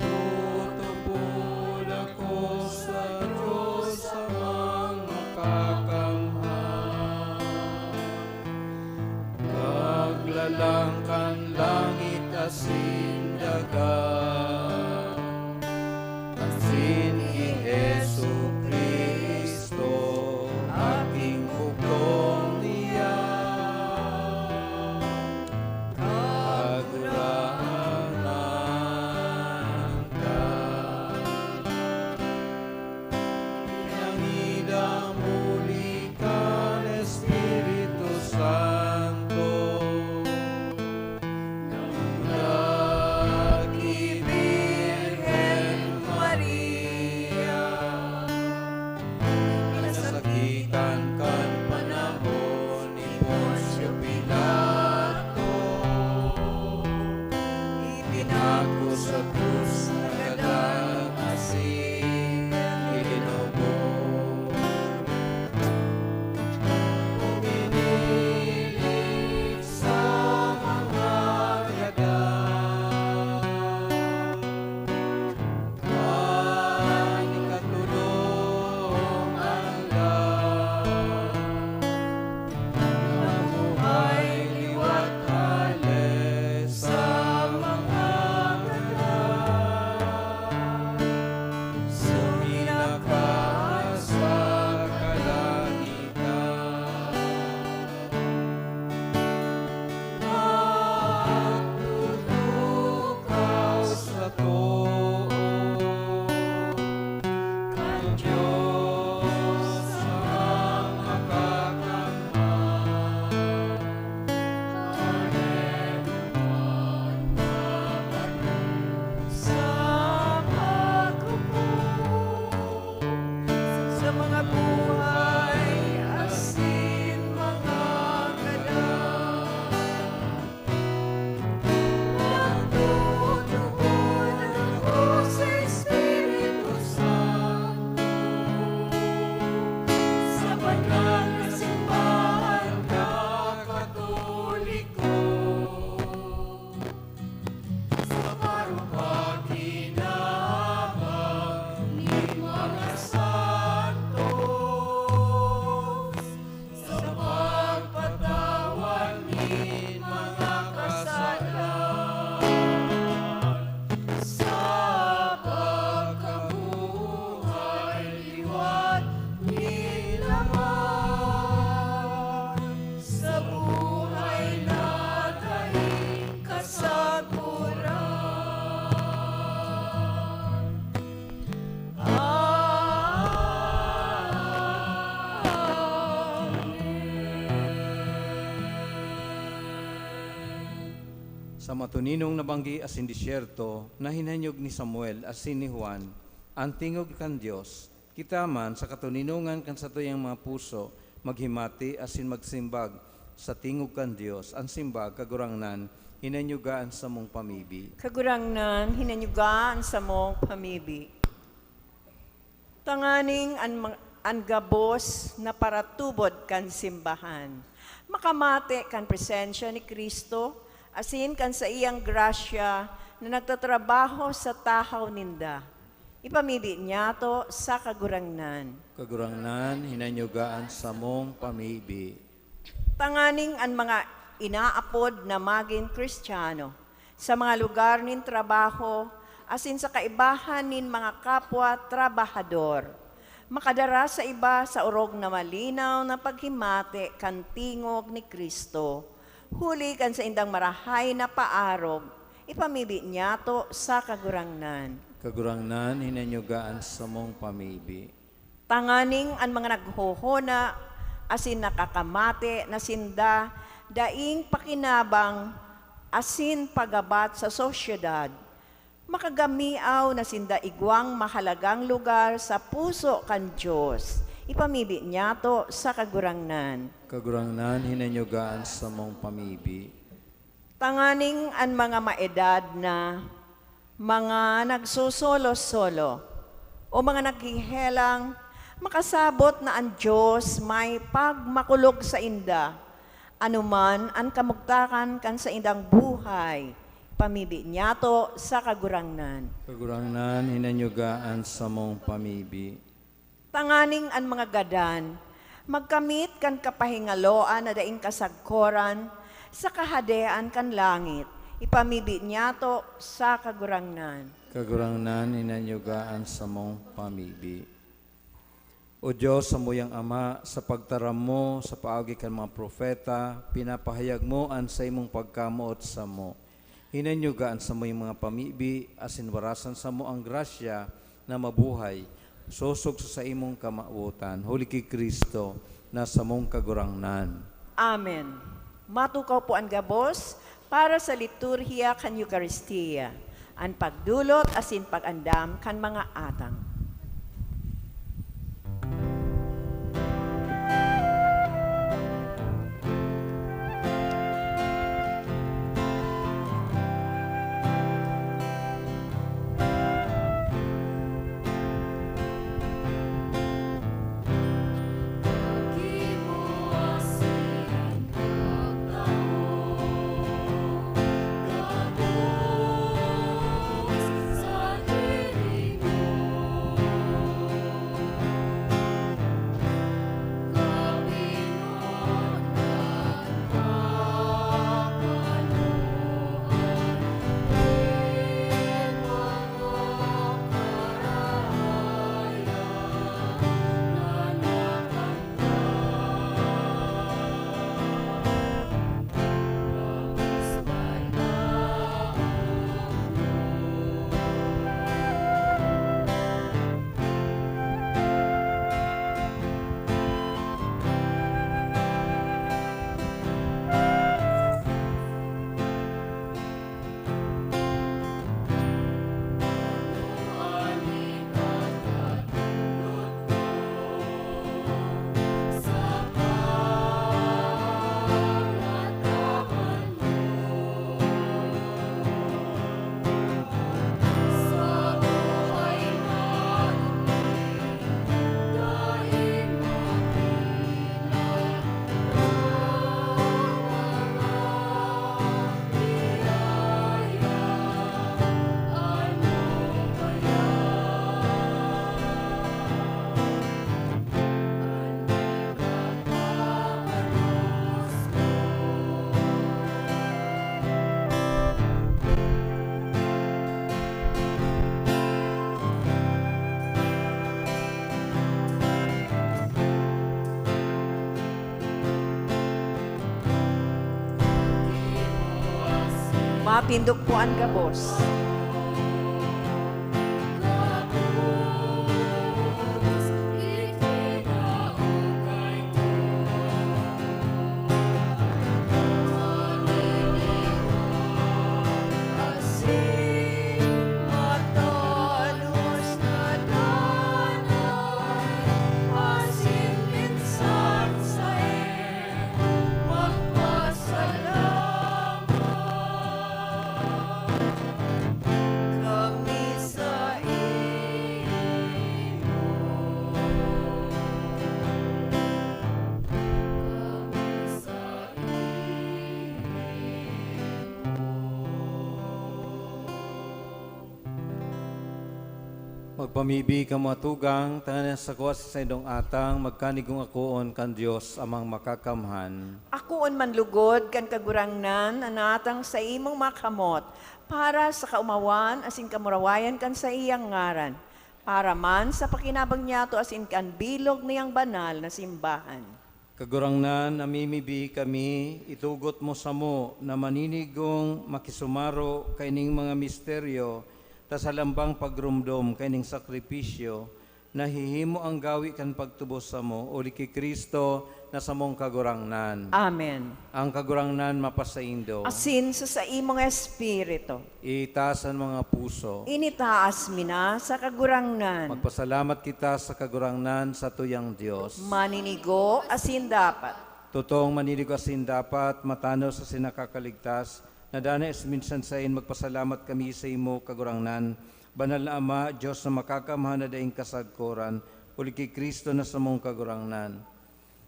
Tutupod ako sa Diyos amang makakamhan. Paglalangkan langit asin dagat, asin ni Jesu Kristo, aking hukom niya. Kagurahan ka, pinangida muli ka ng Espiritu Santo, nag-ibig Sa matuninong nabanggi asin disyerto, na hinanyog ni Samuel asin ni Juan, ang tingog kan Dios, kita man sa katuninungan kan sa tuyang mga puso, maghimati asin magsimbag sa tingog kan Dios, ang simbag kagurangnan, hinanyugaan sa mong pamibi. Kagurangnan, hinanyugaan sa mong pamibi. Tanganing an gabos na paratubod kan simbahan. Makamate kan presensya ni Kristo, asin kan sa iyang grasya na nagtatrabaho sa tahaw ninda. Ipamili niya to sa kagurangnan. Kagurangnan, hinanyugaan sa mong pamibi. Tanganing an mga inaapod na maging Kristiyano sa mga lugar nin trabaho, asin sa kaibahan nin mga kapwa trabahador. Makadara sa iba sa urog na malinaw na paghimate kan tingog ni Kristo. Huli kan sa indang marahay na paarog, ipamili niya to sa kagurangnan. Kagurangnan, hinanyugaan sa mong pamibi. Tanganing an mga naghohona, asin nakakamate na sinda, daing pakinabang, asin pagabat sa sosyedad. Makagamiaw na sinda igwang mahalagang lugar sa puso kan Diyos. Ipamili niya to sa kagurangnan. Kagurangnan, hinanyugaan sa mong pamibi. Tanganing an mga maedad na mga nagsusolo-solo o mga naghihelang, makasabot na ang Diyos may pagmakulog sa inda, anuman ang kamugtakan kan sa indang buhay, pamili niya to sa kagurangnan. Kagurangnan, hinanyugaan sa mong pamibi. Tanganing an mga gadan, magkamit kan kapahingaloan na daing kasagkoran sa kahadean kan langit. Ipamili niya to sa kagurangnan. Kagurangnan, hinanyugaan sa mong pamibi. O Diyos, sa muyang Ama, sa pagtaram mo, sa paagi kan mga propeta, pinapahayag mo an sa imong pagkamuot sa mo. Hinanyugaan sa muyang mga pamibi, asin warasan sa mo ang grasya na mabuhay, susog sa imong kamautan, huli kay Kristo, na sa mong kagurangnan. Amen. Matukaw po ang gabos para sa liturhiya kan Eucharistia, ang pagdulot asin pag-andam kan mga atang. Mapindog po ang gabos. Magpamibi ka mga tugang, tanganan sa kuwas sa indong atang, magkanigong akoon kan Diyos amang makakamhan. Akoon manlugod kan kagurangnan anatang sa imong makamot para sa kaumawan asin kamurawayan kan sa iyang ngaran. Para man sa pakinabang niya to asin kan bilog niyang banal na simbahan. Kagurangnan, namimibi kami, itugot mo sa mo na maninigong makisumaro kaining mga misteryo, ta sa lambang pagrumdom kaining sakripisyo, nahihimo ang gawi kan pagtubos sa mo, uli ki Kristo na sa mong kagurangnan. Amen. Ang kagurangnan mapasaindo, Asin sa imong espiritu. itasan mga puso. Initaas mina sa kagurangnan. Magpasalamat kita sa kagurangnan sa tuyang Diyos. Maninigo asin dapat. Totoong maniligasin dapat matanaw sa sinakakaligtas, na dana is minsan sa in magpasalamat kami sa imo kagurangnan. Banal na Ama, Diyos na makakamhan na daing kasagkoran, uli kay Kristo na sa mong kagurangnan.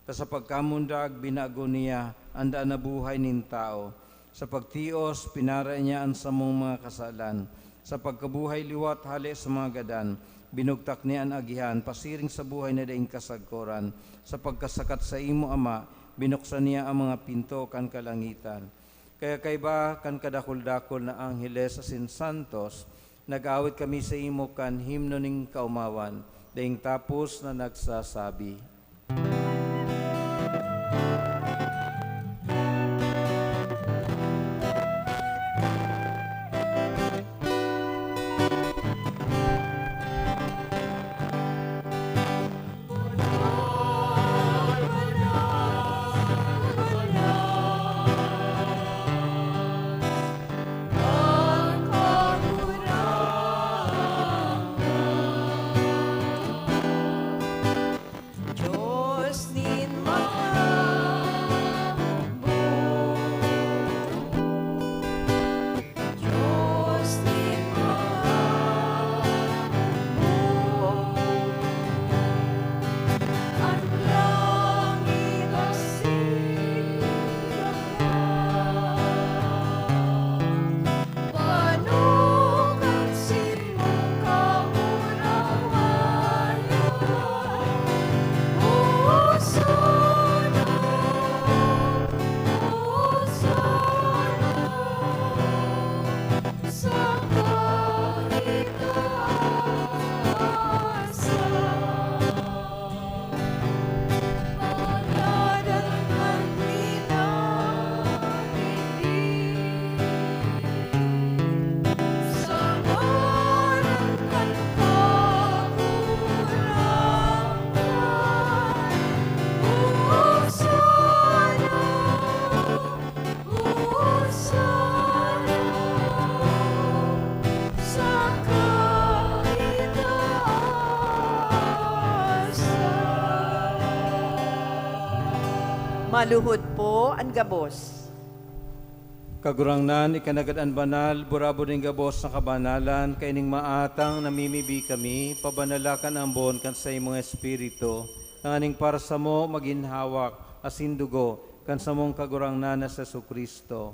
Ta sa pagkamundag, binago niya, anda na buhay nin tao. Sa pagtios, pinara niya ang sa mong mga kasalan. Sa pagkabuhay liwat, hali sa mga gadan, binugtak niya ang agihan, pasiring sa buhay na daing kasagkoran. Sa pagkasakat sa imo, Ama, binuksan niya ang mga pinto kan kalangitan. Kaya kaiba kan kadakol-dakol na angheles asin santos, nag-awit kami sa imo kan himno ning kaumawan, daing tapos na nagsasabi. Diyos nin Diyos nin ang langit asin panukan simong kaurawan. Hosanna, Hosanna, sa kaitaasan. Pagdadangan pinanibig, sa ngaran kan kakurangan. Hosanna, Hosanna, sa kaitaasan. Maluhod po ang gabos. Kagurangnan, ikanagad banal, burabo ning gabos na kabanalan, kaining maatang namimibi kami, pabanalakan ang bon kan sa imong espiritu, nanganing para sa mo maginhawak, asin dugo, kan sa mong kagurangnan na sa Kristo.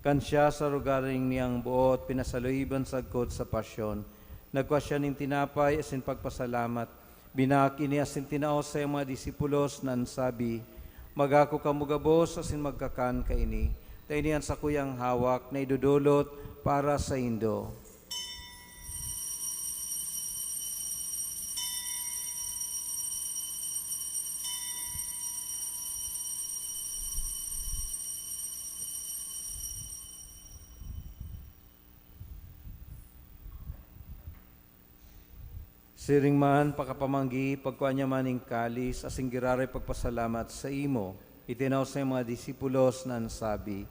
Kan siya sa rugaring niyang buot, pinasaluiban sagkod sa pasyon. Nagkwa siya ning tinapay, asin pagpasalamat. Binaki niya asin tinaos sa iyang mga disipulos, nan sabi, magako ka mugabos, asin magkakan ka ini. Tainian sa kuyang hawak na idudulot para sa indo. Siring man, pakapamanggi, pagkuha niya maning kalis, asing giraray pagpasalamat sa imo. Itinaw sa mga disipulos nan sabi,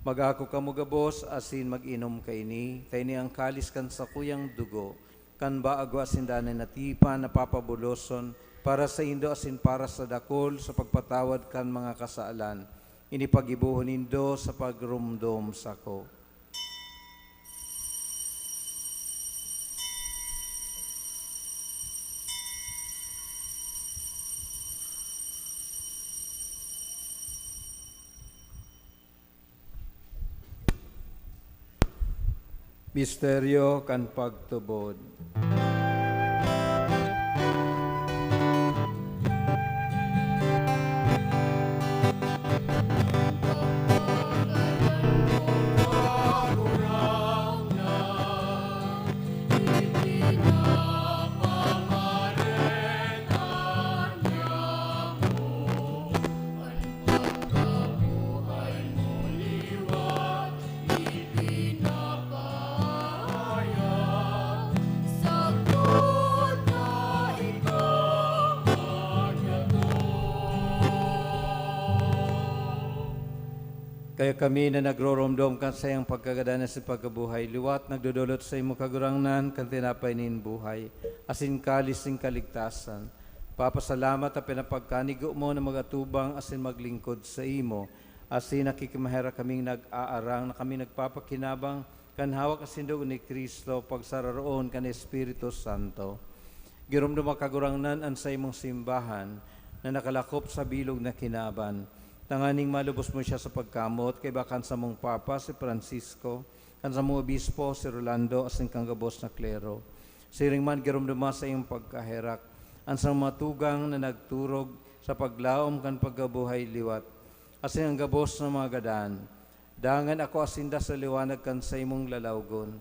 magako ka mugabos, asin mag-inom kaini, tayni ang kalis kan sa kuyang dugo, kan baago asin danay natipa na papabuloson, para sa indo asin para sa dakol, sa pagpatawad kan mga kasaalan, inipagibuhon indo sa pagrumdom sako. Misteryo kan pagtubod. Kaya kami na nagroromdom kan sa iyang pagkagadanas sa pagkabuhay, liwat nagdudulot sa imo kagurangnan, kan tinapay nin buhay, asin kalis ning kaligtasan. Papasalamat at pinapagkanigo mo na magatubang asin maglingkod sa imo, asin nakikimahera kaming nag-aarang na kami nagpapakinabang kan hawak asin doon ni Kristo pagsararoon kan Espiritu Santo. Giromdom ang kagurangnan an sa imong simbahan na nakalakop sa bilog na kinaban. Tanganing malubos mo siya sa pagkamot, kay bakan sa mong Papa, si Francisco, kan sa mong Obispo, si Rolando, asin kang gabos na klero. Siring man, giromduma sa iyong pagkaherak, ang sa mga tugang na nagturog sa paglaom kan pagkabuhay liwat, asin ang gabos na mga gadaan. Dangan ako asinda sa liwanag kan sa imong lalawgon.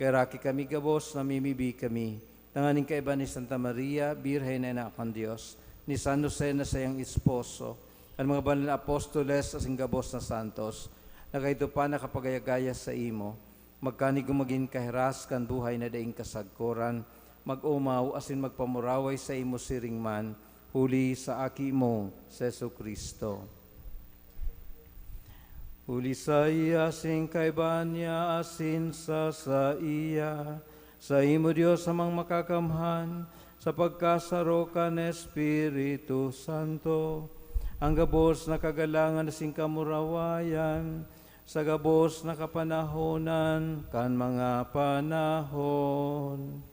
Kay raki kami gabos, namimibi kami. Tanganing kaiba ni Santa Maria, Birhen na anak ng Diyos, ni San Jose na sa iyang esposo, ang mga banal na apostoles at singgabos na santos, na kaito pa nakapagayagaya sa imo, magkanig maging kahiras kan buhay na daing kasagkoran, mag-umaw asin magpamuraway sa imo siring man, huli sa aki mo, Seso Kristo. Huli sa iya sing kaiban niya asin sa iya, sa imo Diyos amang makakamhan, sa pagkasaro ka ng Espiritu Santo, ang gabos na kagalangan sing kamurawayan, sa gabos na kapanahonan, kan mga panahon.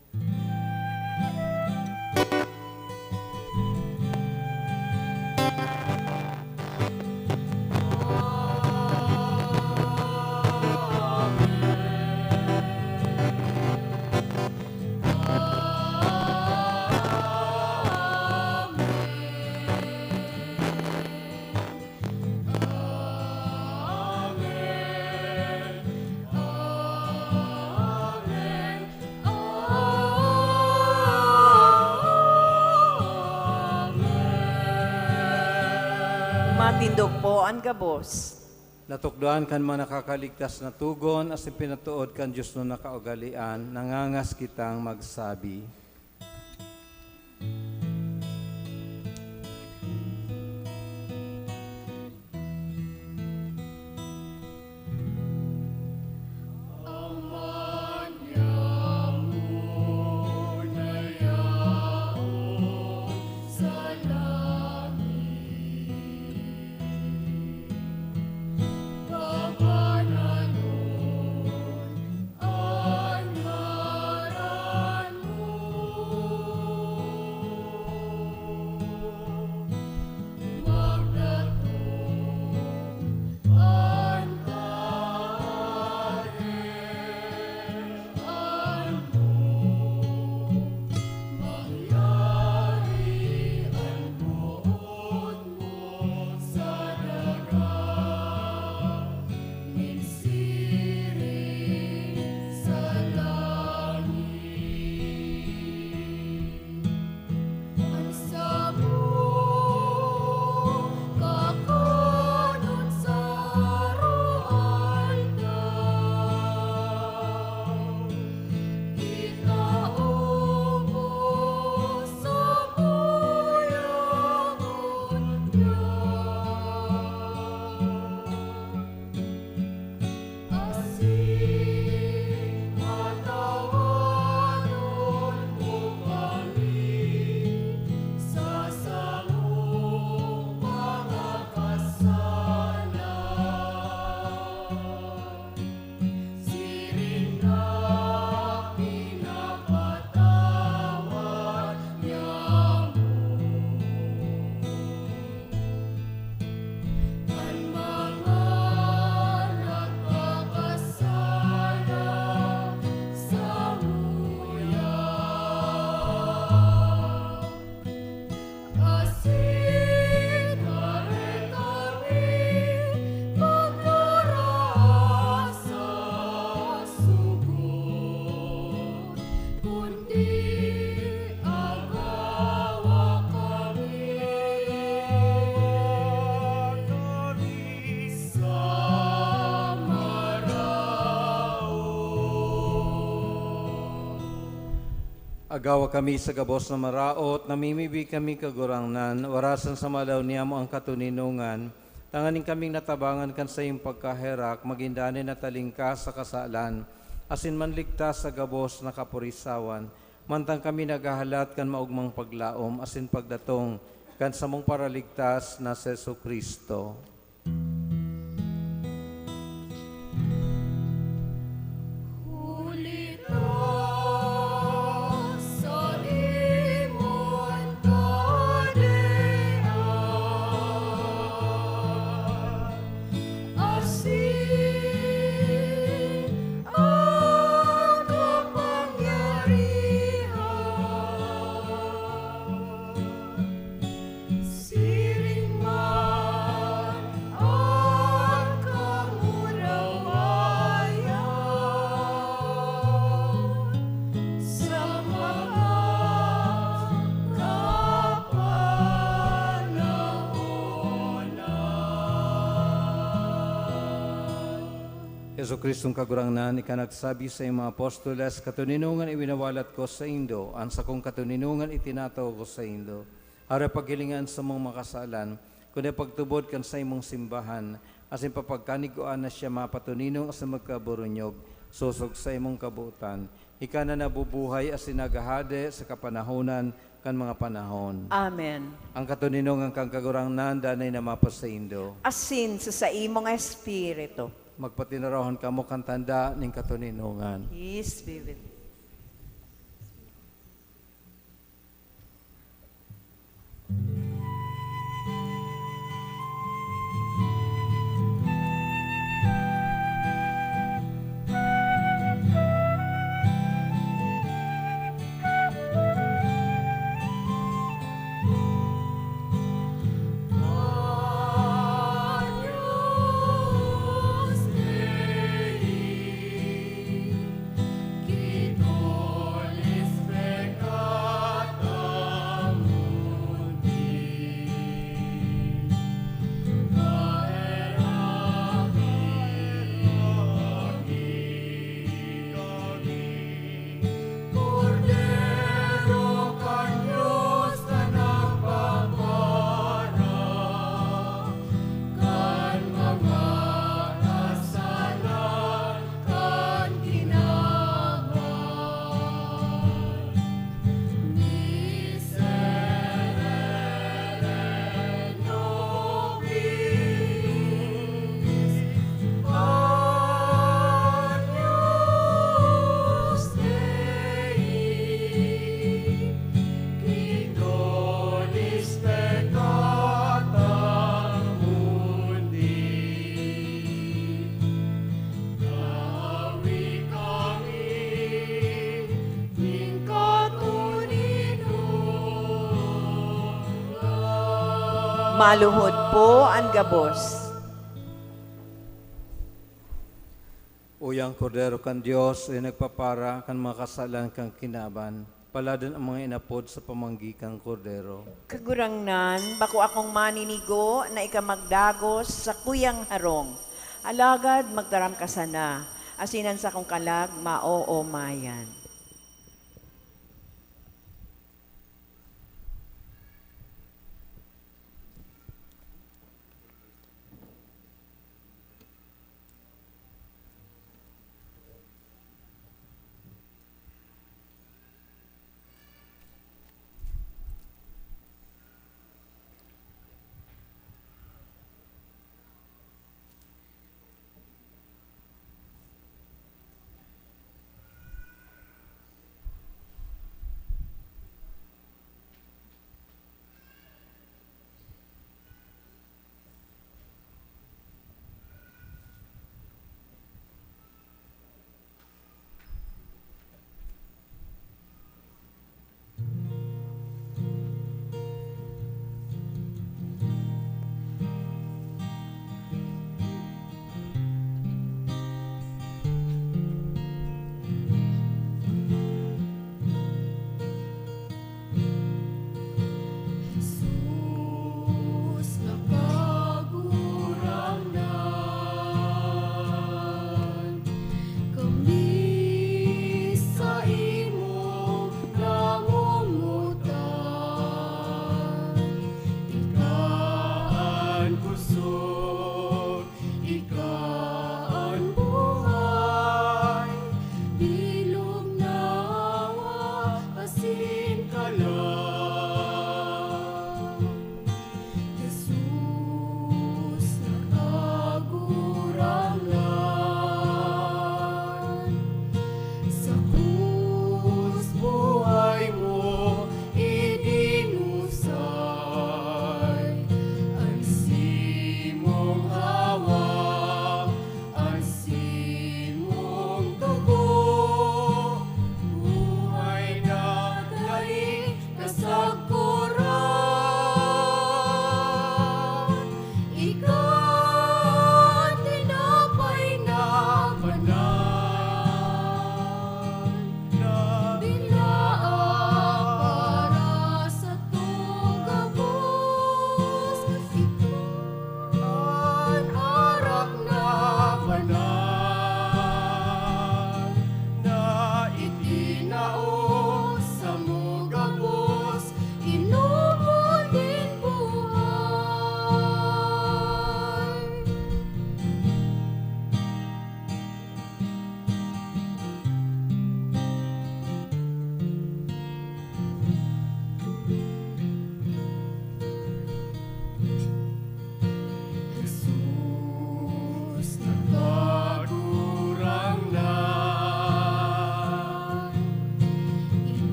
Matindog po ang gabos. Natukdoan kan mga nakakaligtas na tugon, as pinatuod kan Diyos no nakaugalian, nangangas kitang magsabi. Agawa kami sa gabos na maraot, namimibi kami kagurangnan, warasan sa malaw niya mo ang katuninungan, Tanganing kaming natabangan kan sa iyong pagkaherak, magindani na talingkas sa kasalan, asin manligtas sa gabos na kapurisawan, mantang kami nagahalat kan maugmang paglaom, asin pagdatong kan samong paraligtas na si Jesucristo. Yesu Kristong kagurangnan, ikanagsabi sa iyong mga apostoles, katuninungan iwinawalat ko sa Indo, ang sakong katuninungan itinataw ko sa Indo. Ara paghilingan sa mong makasalan, kundi pagtubod kan sa imong simbahan, asin papagkaniguan na siya mapatuninong sa magkaburunyog, susog sa imong kabutan. Ika na nabubuhay asin nagahade sa kapanahonan kan mga panahon. Amen. Ang katuninungan kang kagurangnan, danay na mapos sa Indo. Asin sa imong espiritu. Magpatinarahon kamo kang tanda ning katuninungan. Peace be with you. Maluhod po ang gabos. Uyang kordero kan Diyos ay nagpapara kan mga kasalan kang kinaban. Paladan ang mga inapod sa pamanggi kang kordero. Kagurangnan, bako akong maninigo na ikamagdagos sa kuyang harong. Alagad magtaram ka sana, asinan sa kong kalag maoomayan.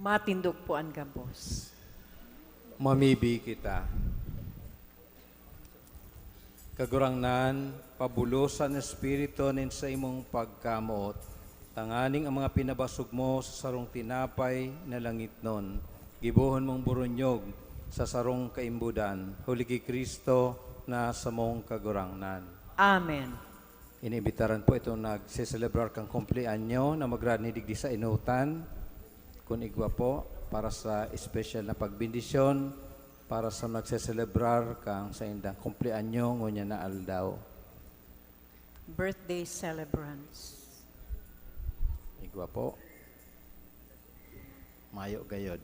Matindog po ang gabos. Mamibi kita. Kagurangnan, pabulusan ng Espiritu nin sa imong pagkamot, tanganing ang mga pinabasog mo sa sarong tinapay na langit nun, gibuhon mong burunyog sa sarong kaimbudan, huli kay Kristo na sa mong kagurangnan. Amen. Inibitaran po itong nagsiselebrar kang kumpleanyo na magrani digdi sa inutan, kung igwa po, para sa special na pagbindisyon, para sa nagsiselebrar kang sa indang kumpleanyo ngunya na aldaw. Birthday celebrants. Igwa po. Mayo gayod.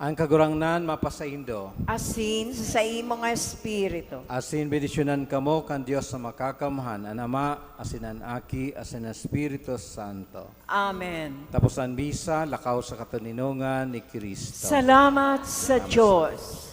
Ang kagurangnan mapasaindo. Asin sa imong espiritu. Asin bendisyonan kamo kan Dios sa makakamhan, ang Ama, asin ang Aki, asin ang Espiritu Santo. Amen. Tapos ang misa, lakaw sa katuninungan ni Kristo. Salamat sa Diyos.